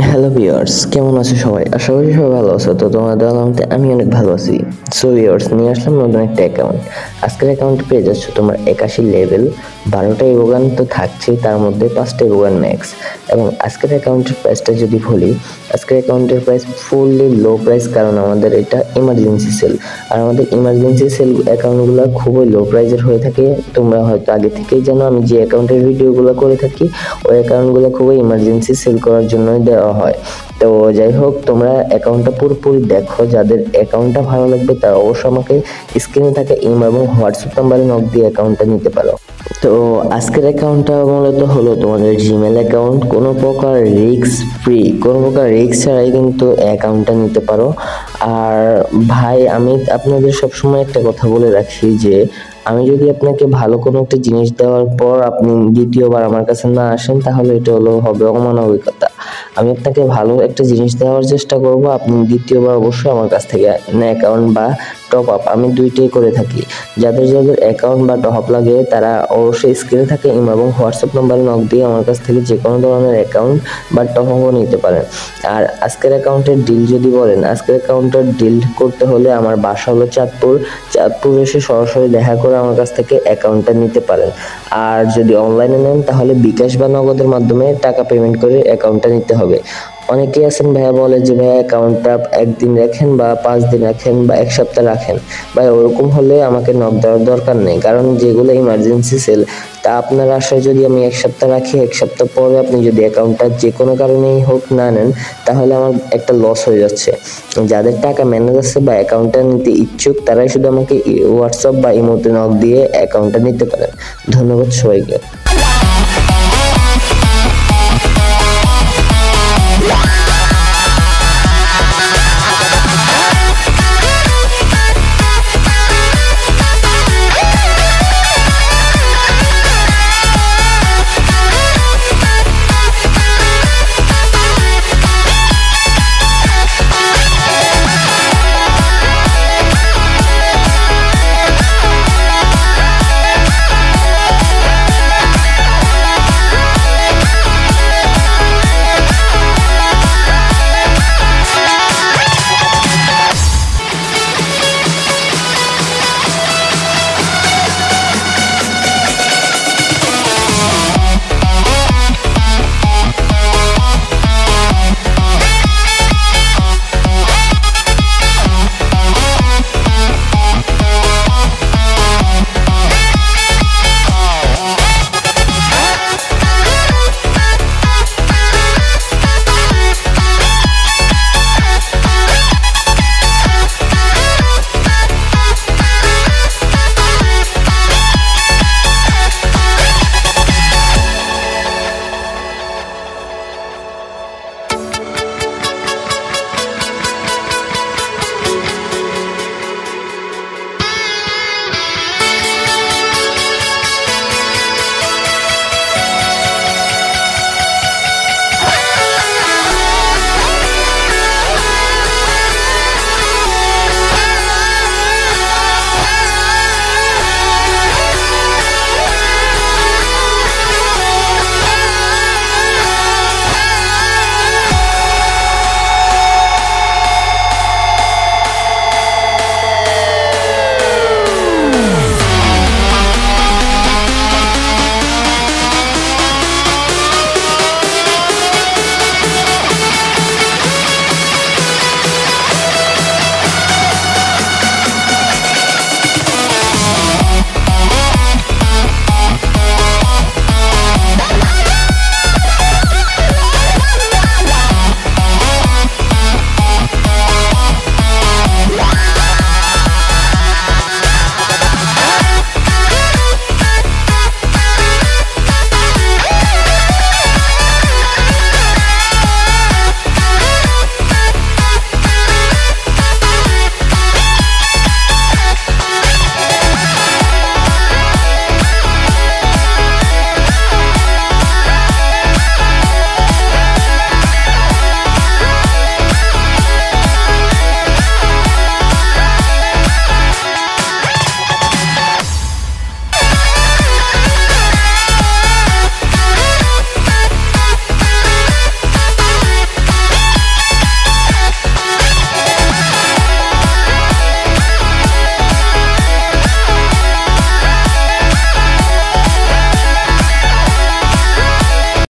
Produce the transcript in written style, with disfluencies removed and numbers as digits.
Hello viewers, কেমন আছো সবাই? আশা করি সবাই ভালো আছো। তো তোমাদের আলহামদুলিল্লাহ আমি অনেক ভালো আছি। সো ভিউয়ার্স, নিয়ে আসলাম নতুন একটা অ্যাকাউন্ট। আজকের অ্যাকাউন্টে পেয়ে যাচ্ছ তোমার 81 লেভেল, 12টা ইভোগান তো থাকছেই, তার মধ্যে 5টা ইভোগান ম্যাক্স। এবং আজকের অ্যাকাউন্টের প্রাইসটা যদি বলি, আজকের অ্যাকাউন্টের প্রাইস ফুললি লো প্রাইস, কারণ আমাদের এটা ইমার্জেন্সি সেল। আর আমাদের ইমার্জেন্সি সেল অ্যাকাউন্টগুলো খুবই লো প্রাইসের হয়ে থাকে। তোমরা হয়তো আগে থেকেই জানো, আমি যে অ্যাকাউন্টের ভিডিওগুলো করে থাকি ওই অ্যাকাউন্টগুলো খুবই ইমার্জেন্সি সেল করার জন্যই দেওয়া হয়। তো যাই হোক, তোমরা অ্যাকাউন্টটা পুরোপুরি দেখো। যাদের অ্যাকাউন্টটা ভালো লাগবে তারা অবশ্যই আমাকে স্ক্রিনে থাকা ইমেল এবং হোয়াটসঅ্যাপ নাম্বারে নক দিয়ে অ্যাকাউন্টটা নিতে পারো। তো আজকের অ্যাকাউন্টটা মূলত হলো তোমাদের জিমেল অ্যাকাউন্ট। কোনো প্রকার রিস্ক ফ্রি, কোনো প্রকার রিস্ক ছাড়াই কিন্তু অ্যাকাউন্টটা নিতে পারো। আর ভাই, আমি আপনাদের সবসময় একটা কথা বলে রাখি যে আমি যদি আপনাকে ভালো কোনো একটা জিনিস দেওয়ার পর আপনি দ্বিতীয়বার আমার কাছে না আসেন, তাহলে এটা হবে অমানবিকতা। আমি আপনাকে ভালো একটা জিনিস দেওয়ার চেষ্টা করব, আপনি দ্বিতীয়বার অবশ্যই আমার কাছ থেকে অ্যাকাউন্ট বা টপ আপ, আমি দুইটাই করে থাকি। যাদের যাদের অ্যাকাউন্ট বা টপ আপ লাগে তারা অবশ্যই স্ক্রিনে থাকে ইমো এবং হোয়াটসঅ্যাপ নাম্বারে নক দিয়ে আমার কাছ থেকে যে কোনো ধরনের অ্যাকাউন্ট বা টপ আপও নিতে পারেন। আর আজকের অ্যাকাউন্টের ডিল যদি বলেন, আজকের অ্যাকাউন্টের ডিল করতে হলে আমার বাসা হলো চাঁদপুর এসে সরাসরি দেখা করে আমার কাছ থেকে অ্যাকাউন্টটা নিতে পারেন। আর যদি অনলাইনে নেন তাহলে বিকাশ বা নগদের মাধ্যমে টাকা পেমেন্ট করে অ্যাকাউন্টটা নিতে হবে। অনেকেই আছেন ভাইয়া, বলে যে ভাইয়া অ্যাকাউন্টটা একদিন রাখেন বা 5 দিন রাখেন বা 1 সপ্তাহ রাখেন। ভাই ওরকম হলে আমাকে নক দেওয়ার দরকার নেই, কারণ যেগুলো ইমার্জেন্সি সেল, তা আপনার আশায় যদি আমি 1 সপ্তাহ রাখি, 1 সপ্তাহ পরে আপনি যদি অ্যাকাউন্টটা যে কোনো কারণেই হোক না নেন, তাহলে আমার একটা লস হয়ে যাচ্ছে। যাদের টাকা ম্যানেজ আছে বা অ্যাকাউন্টটা নিতে ইচ্ছুক, তারাই শুধু আমাকে হোয়াটসঅ্যাপ বা ইমোতে নক দিয়ে অ্যাকাউন্টটা নিতে পারেন। ধন্যবাদ সবাইকে।